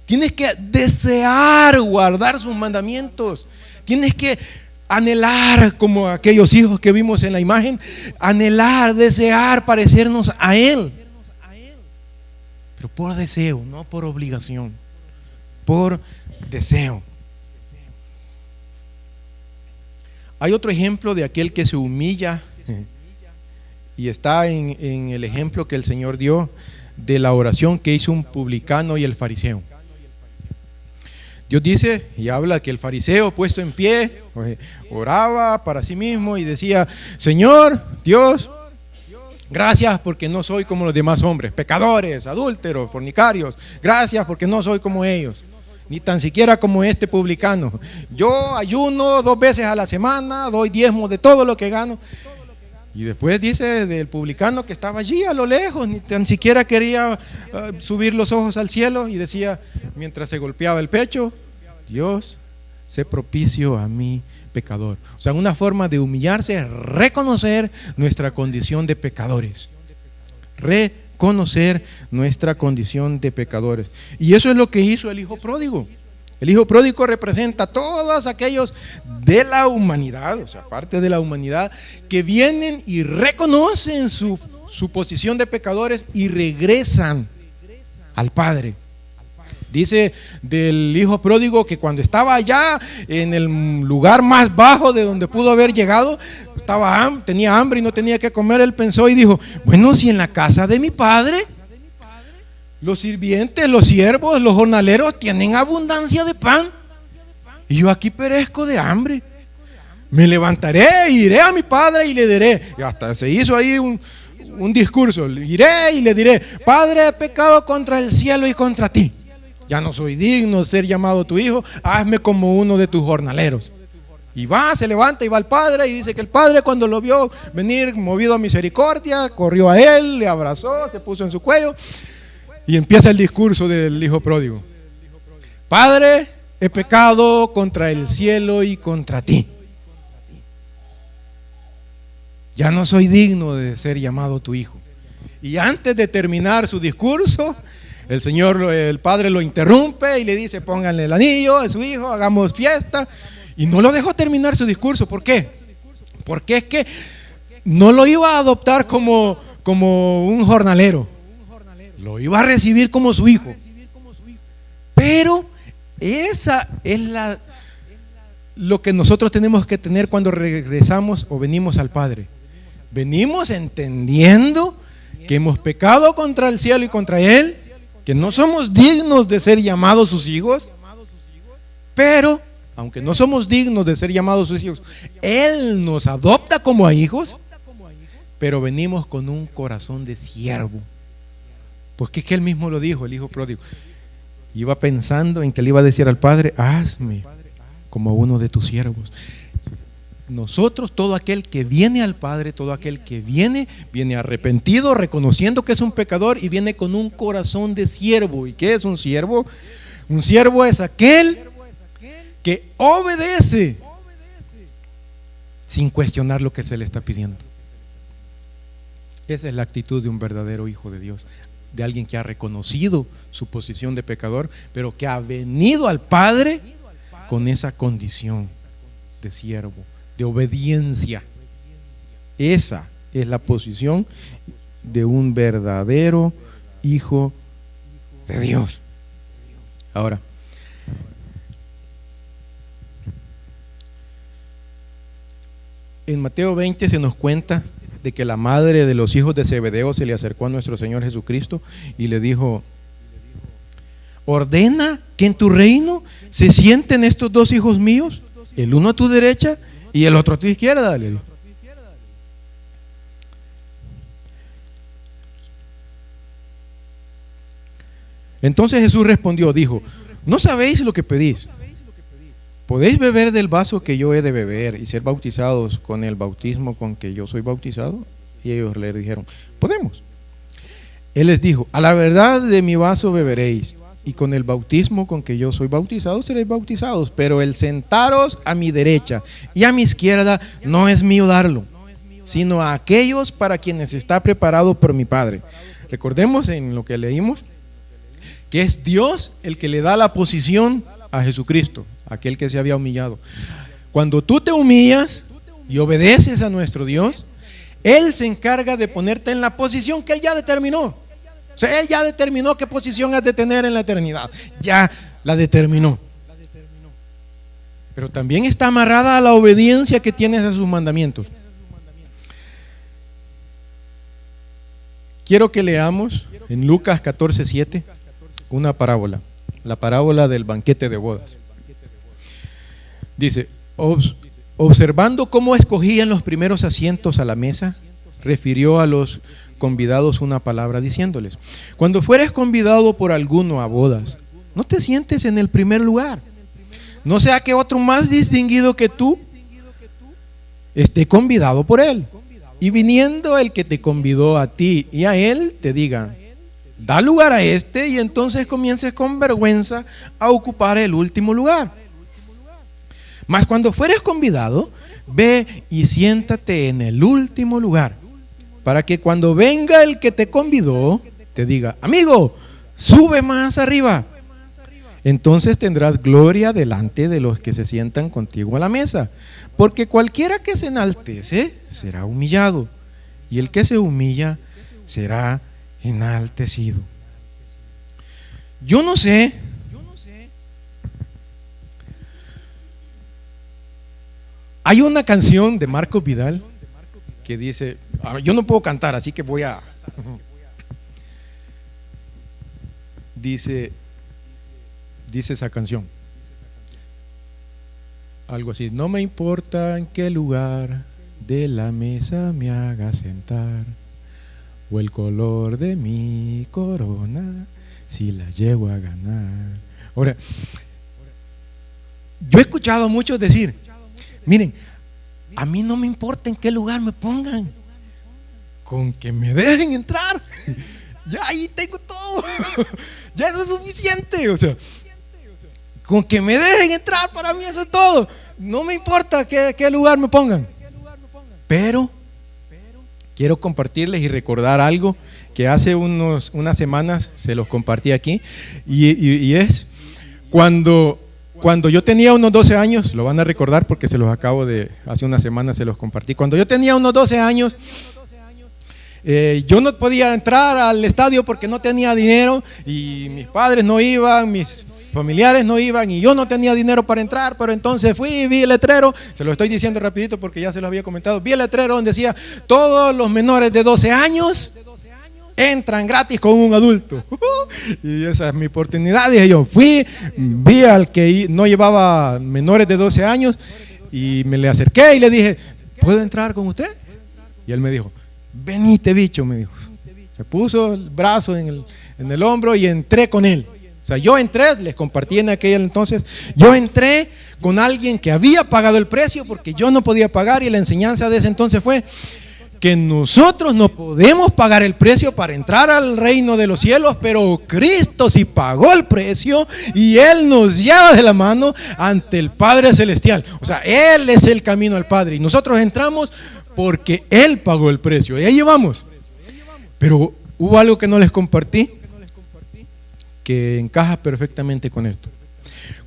Tienes que desear guardar sus mandamientos. Tienes que anhelar, como aquellos hijos que vimos en la imagen, anhelar, desear parecernos a Él. Pero por deseo, no por obligación. Por deseo. Hay otro ejemplo de aquel que se humilla, y está en el ejemplo que el Señor dio de la oración que hizo un publicano y el fariseo. Dios dice y habla que el fariseo, puesto en pie, oraba para sí mismo y decía: Señor Dios, gracias porque no soy como los demás hombres, pecadores, adúlteros, fornicarios. Gracias porque no soy como ellos, ni tan siquiera como este publicano. Yo ayuno 2 veces a la semana, doy diezmos de todo lo que gano. Y después dice del publicano que estaba allí a lo lejos, ni tan siquiera quería subir los ojos al cielo, y decía mientras se golpeaba el pecho: Dios, sé propicio a mí, pecador. O sea, una forma de humillarse es reconocer nuestra condición de pecadores. Reconocer nuestra condición de pecadores. Y eso es lo que hizo el hijo pródigo. El hijo pródigo representa a todos aquellos de la humanidad, o sea, parte de la humanidad, que vienen y reconocen su posición de pecadores y regresan al Padre. Dice del hijo pródigo que cuando estaba allá en el lugar más bajo de donde pudo haber llegado, tenía hambre y no tenía que comer. Él pensó y dijo: bueno, si en la casa de mi padre los sirvientes, los siervos, los jornaleros tienen abundancia de pan, y yo aquí perezco de hambre, me levantaré, iré a mi padre y le diré. Y hasta se hizo ahí un discurso: iré y le diré: Padre, he pecado contra el cielo y contra ti, ya no soy digno de ser llamado tu hijo, hazme como uno de tus jornaleros. Y se levanta y va al padre, y dice que el padre, cuando lo vio venir movido a misericordia, corrió a él, le abrazó, se puso en su cuello, y empieza el discurso del hijo pródigo: Padre, he pecado contra el cielo y contra ti, ya no soy digno de ser llamado tu hijo. Y antes de terminar su discurso, el padre lo interrumpe y le dice: pónganle el anillo a su hijo, hagamos fiesta. Y no lo dejó terminar su discurso. ¿Por qué? Porque es que no lo iba a adoptar como un jornalero, lo iba a recibir como su hijo. Pero esa es lo que nosotros tenemos que tener cuando regresamos o venimos al Padre. Venimos entendiendo que hemos pecado contra el cielo y contra Él, que no somos dignos de ser llamados sus hijos, pero aunque no somos dignos de ser llamados sus hijos, Él nos adopta como a hijos, pero venimos con un corazón de siervo. Porque es que Él mismo lo dijo, el hijo pródigo. Iba pensando en que le iba a decir al Padre: hazme como uno de tus siervos. nosotros, todo aquel que viene al Padre, todo aquel que viene arrepentido, reconociendo que es un pecador y viene con un corazón de siervo. ¿Y qué es un siervo? Un siervo es aquel que obedece sin cuestionar lo que se le está pidiendo. Esa es la actitud de un verdadero hijo de Dios, de alguien que ha reconocido su posición de pecador, pero que ha venido al Padre con esa condición de siervo, de obediencia. Esa es la posición de un verdadero hijo de Dios. Ahora, en Mateo 20 se nos cuenta de que la madre de los hijos de Zebedeo se le acercó a nuestro Señor Jesucristo y le dijo: ordena que en tu reino se sienten estos dos hijos míos, el uno a tu derecha y el otro a tu izquierda, le dijo. Entonces Jesús respondió, dijo: no sabéis lo que pedís. ¿Podéis beber del vaso que yo he de beber y ser bautizados con el bautismo con que yo soy bautizado? Y ellos le dijeron: podemos. Él les dijo: a la verdad de mi vaso beberéis, y con el bautismo con que yo soy bautizado seréis bautizados, pero el sentaros a mi derecha y a mi izquierda no es mío darlo, sino a aquellos para quienes está preparado por mi Padre. Recordemos en lo que leímos que es Dios el que le da la posición a Jesucristo, aquel que se había humillado. Cuando tú te humillas y obedeces a nuestro Dios, Él se encarga de ponerte en la posición que Él ya determinó. O sea, Él ya determinó qué posición has de tener en la eternidad. Ya la determinó. Pero también está amarrada a la obediencia que tienes a sus mandamientos. Quiero que leamos en Lucas 14:7 una parábola, la parábola del banquete de bodas. Dice: observando cómo escogían los primeros asientos a la mesa, refirió a los convidados una palabra diciéndoles: cuando fueres convidado por alguno a bodas, no te sientes en el primer lugar, no sea que otro más distinguido que tú esté convidado por él, y viniendo el que te convidó a ti y a él, te diga: da lugar a este, y entonces comiences con vergüenza a ocupar el último lugar. Mas cuando fueres convidado, ve y siéntate en el último lugar, para que cuando venga el que te convidó, te diga: amigo, sube más arriba. Entonces tendrás gloria delante de los que se sientan contigo a la mesa, porque cualquiera que se enaltece será humillado, y el que se humilla será enaltecido. Yo no sé hay una canción de Marcos Vidal que dice, yo no puedo cantar, así que voy a dice esa canción algo así: no me importa en qué lugar de la mesa me haga sentar, o el color de mi corona, si la llego a ganar. Ahora, yo he escuchado a muchos decir: miren, a mí no me importa en qué lugar me pongan, con que me dejen entrar, ya ahí tengo todo, ya eso es suficiente. O sea, con que me dejen entrar, para mí eso es todo. No me importa qué lugar me pongan. Pero quiero compartirles y recordar algo que hace unas semanas se los compartí aquí, y es cuando yo tenía unos 12 años, lo van a recordar porque se los acabo de, hace unas semanas se los compartí. Cuando yo tenía unos 12 años, yo no podía entrar al estadio porque no tenía dinero, y mis padres no iban, mis familiares no iban, y yo no tenía dinero para entrar. Pero entonces fui y vi el letrero, se lo estoy diciendo rapidito porque ya se lo había comentado. Vi el letrero donde decía: todos los menores de 12 años entran gratis con un adulto. Y esa es mi oportunidad, dije yo. Fui, vi al que no llevaba menores de 12 años y me le acerqué y le dije: ¿puedo entrar con usted? Y él me dijo: venite, bicho, me dijo. Se puso el brazo en el hombro y entré con él. O sea, yo entré, les compartí en aquel entonces, yo entré con alguien que había pagado el precio, porque yo no podía pagar, y la enseñanza de ese entonces fue que nosotros no podemos pagar el precio para entrar al reino de los cielos, pero Cristo sí pagó el precio y Él nos lleva de la mano ante el Padre Celestial. O sea, Él es el camino al Padre y nosotros entramos porque Él pagó el precio. Y ahí vamos. Pero hubo algo que no les compartí que encaja perfectamente con esto.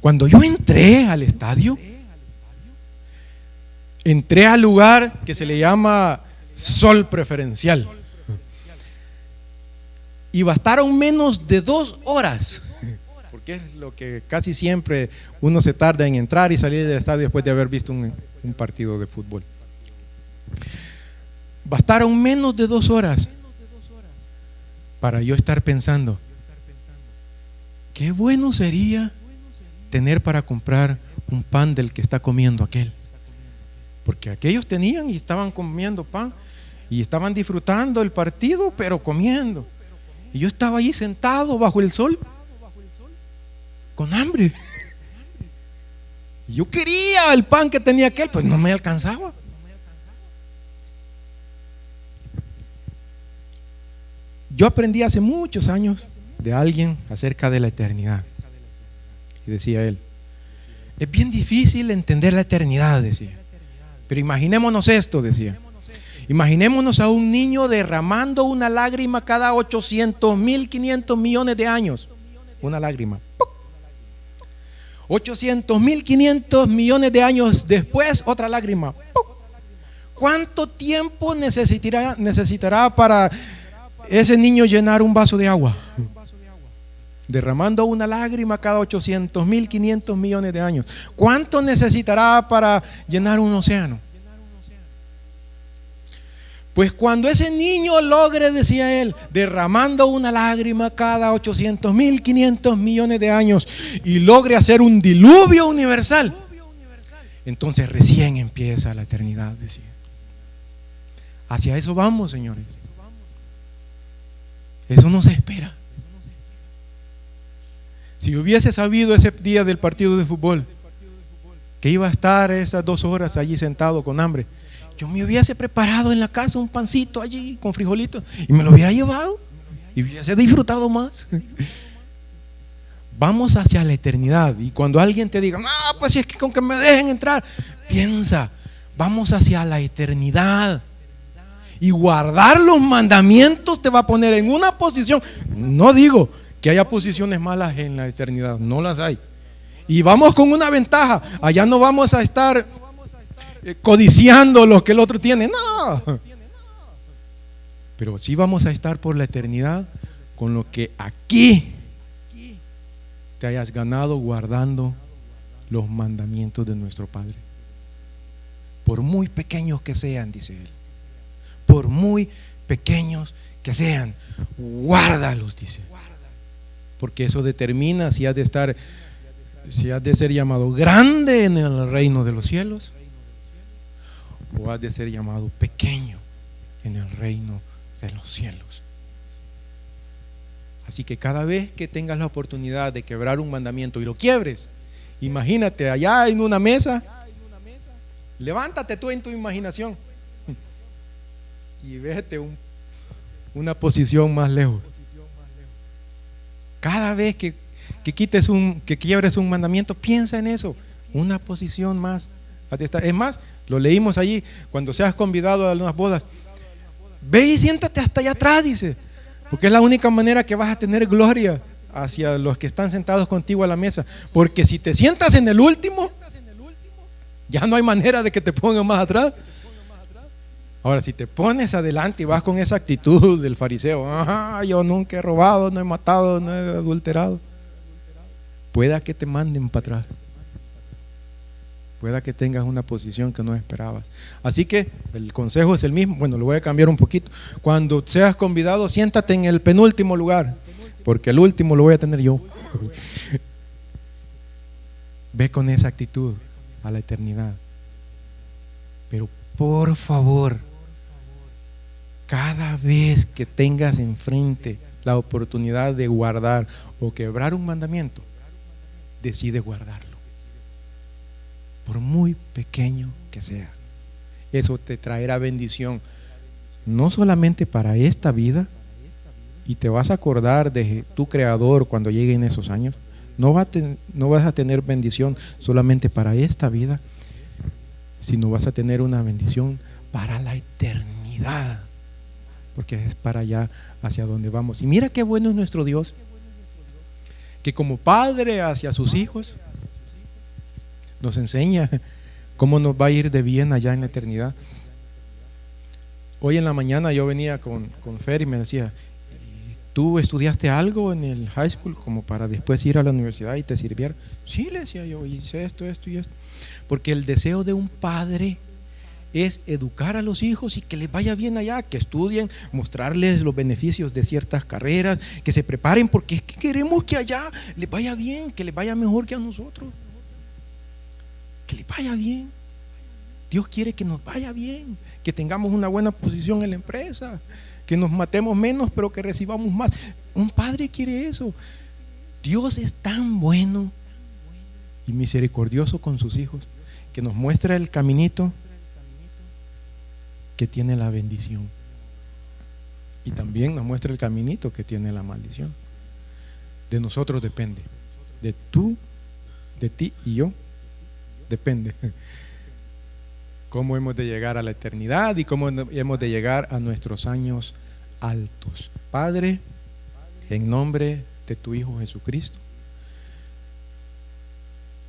Cuando yo entré al estadio, entré al lugar que se le llama sol preferencial, y bastaron menos de 2 horas, porque es lo que casi siempre uno se tarda en entrar y salir del estadio después de haber visto un partido de fútbol. Bastaron menos de 2 horas para yo estar pensando, qué bueno sería tener para comprar un pan del que está comiendo aquel, porque aquellos tenían y estaban comiendo pan y estaban disfrutando el partido, pero comiendo, y yo estaba allí sentado bajo el sol con hambre. Y yo quería el pan que tenía aquel, pues no me alcanzaba. Yo aprendí hace muchos años de alguien acerca de la eternidad, y decía él, es bien difícil entender la eternidad, decía, pero imaginémonos esto, decía, imaginémonos a un niño derramando una lágrima cada 800.500 millones de años. Una lágrima. 800.500 millones de años después, otra lágrima. ¿Cuánto tiempo necesitará para ese niño llenar un vaso de agua? Derramando una lágrima cada 800.500 millones de años. ¿Cuánto necesitará para llenar un océano? Pues cuando ese niño logre, decía él, derramando una lágrima cada 800.500 millones de años y logre hacer un diluvio universal, entonces recién empieza la eternidad, decía. Hacia eso vamos, señores. Eso nos espera. Si hubiese sabido ese día del partido de fútbol que iba a estar esas 2 horas allí sentado con hambre, yo me hubiese preparado en la casa un pancito allí con frijolitos y me lo hubiera llevado y hubiese disfrutado más. Vamos hacia la eternidad, y cuando alguien te diga, no, pues si es que con que me dejen entrar, piensa, vamos hacia la eternidad. Y guardar los mandamientos te va a poner en una posición. No digo que haya posiciones malas en la eternidad, no las hay. Y vamos con una ventaja, allá no vamos a estar codiciando lo que el otro tiene, no. Pero sí vamos a estar por la eternidad con lo que aquí te hayas ganado guardando los mandamientos de nuestro Padre. Por muy pequeños que sean, dice él, por muy pequeños que sean, guárdalos, dice. Porque eso determina si has de ser llamado grande en el reino de los cielos, o has de ser llamado pequeño en el reino de los cielos. Así que cada vez que tengas la oportunidad de quebrar un mandamiento y lo quiebres, imagínate allá en una mesa, levántate tú en tu imaginación y vete una posición más lejos. Cada vez que quiebres un mandamiento, piensa en eso, una posición más. Es más, lo leímos allí, cuando seas convidado a unas bodas, ve y siéntate hasta allá atrás, dice, porque es la única manera que vas a tener gloria hacia los que están sentados contigo a la mesa. Porque si te sientas en el último, ya no hay manera de que te pongan más atrás. Ahora, si te pones adelante y vas con esa actitud del fariseo, yo nunca he robado, no he matado, no he adulterado, pueda que te manden para atrás, pueda que tengas una posición que no esperabas. Así que el consejo es el mismo. Bueno, lo voy a cambiar un poquito. Cuando seas convidado, siéntate en el penúltimo lugar, porque el último lo voy a tener yo. Ve con esa actitud a la eternidad. Pero por favor, cada vez que tengas enfrente la oportunidad de guardar o quebrar un mandamiento, decide guardarlo. por muy pequeño que sea. Eso te traerá bendición, no solamente para esta vida, y te vas a acordar de tu Creador cuando lleguen esos años. No vas a tener bendición solamente para esta vida, sino vas a tener una bendición para la eternidad, porque es para allá hacia donde vamos. Y mira qué bueno es nuestro Dios, que como padre hacia sus hijos nos enseña cómo nos va a ir de bien allá en la eternidad. Hoy en la mañana yo venía con Fer y me decía: ¿tú estudiaste algo en el high school como para después ir a la universidad y te sirviera? Sí, le decía yo, hice esto y esto. Porque el deseo de un padre es educar a los hijos y que les vaya bien allá, que estudien, mostrarles los beneficios de ciertas carreras, que se preparen, porque es que queremos que allá les vaya bien, que les vaya mejor que a nosotros, que les vaya bien. Dios quiere que nos vaya bien, que tengamos una buena posición en la empresa, que nos matemos menos pero que recibamos más. Un padre quiere eso. Dios es tan bueno y misericordioso con sus hijos, que nos muestra el caminito que tiene la bendición, y también nos muestra el caminito que tiene la maldición. De nosotros depende, de ti y yo, depende cómo hemos de llegar a la eternidad y cómo hemos de llegar a nuestros años altos. Padre, en nombre de tu Hijo Jesucristo,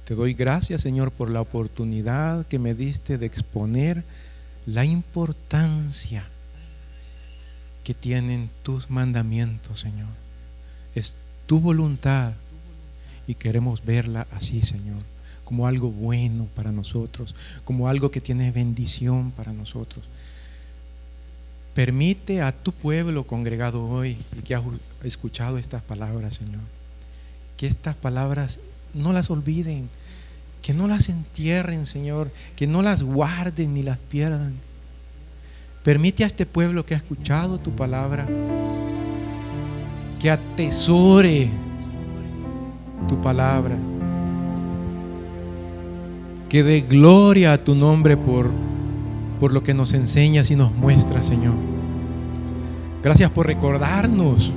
te doy gracias, Señor, por la oportunidad que me diste de exponer la importancia que tienen tus mandamientos, Señor. Es tu voluntad y queremos verla así, Señor, como algo bueno para nosotros, como algo que tiene bendición para nosotros. Permite a tu pueblo congregado hoy y que ha escuchado estas palabras, Señor, que estas palabras no las olviden, que no las entierren, Señor, que no las guarden ni las pierdan. Permite a este pueblo que ha escuchado tu palabra que atesore tu palabra, que dé gloria a tu nombre por lo que nos enseñas y nos muestras, Señor. Gracias por recordarnos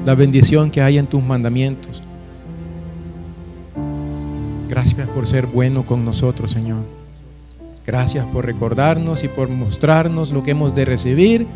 la bendición que hay en tus mandamientos. Gracias por ser bueno con nosotros, Señor. Gracias por recordarnos y por mostrarnos lo que hemos de recibir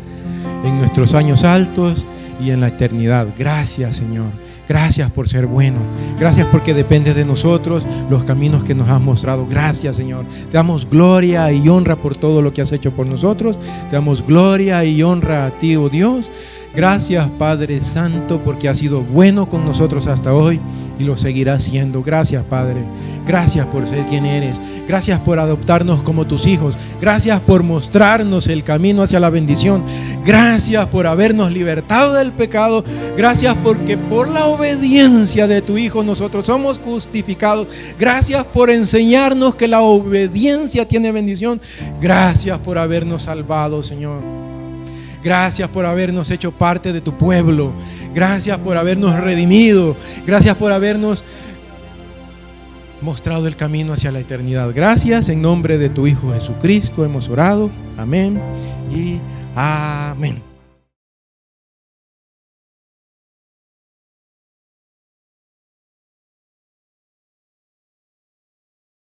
en nuestros años altos y en la eternidad. Gracias, Señor. Gracias por ser bueno. Gracias porque depende de nosotros los caminos que nos has mostrado. Gracias, Señor. Te damos gloria y honra por todo lo que has hecho por nosotros. Te damos gloria y honra a ti, oh Dios. Gracias, Padre Santo, porque has sido bueno con nosotros hasta hoy y lo seguirás siendo. Gracias, Padre. Gracias por ser quien eres. Gracias por adoptarnos como tus hijos. Gracias por mostrarnos el camino hacia la bendición. Gracias por habernos libertado del pecado. Gracias porque por la obediencia de tu Hijo nosotros somos justificados. Gracias por enseñarnos que la obediencia tiene bendición. Gracias por habernos salvado, Señor. Gracias por habernos hecho parte de tu pueblo. Gracias por habernos redimido. Gracias por habernos mostrado el camino hacia la eternidad. Gracias, en nombre de tu Hijo Jesucristo hemos orado. Amén y amén.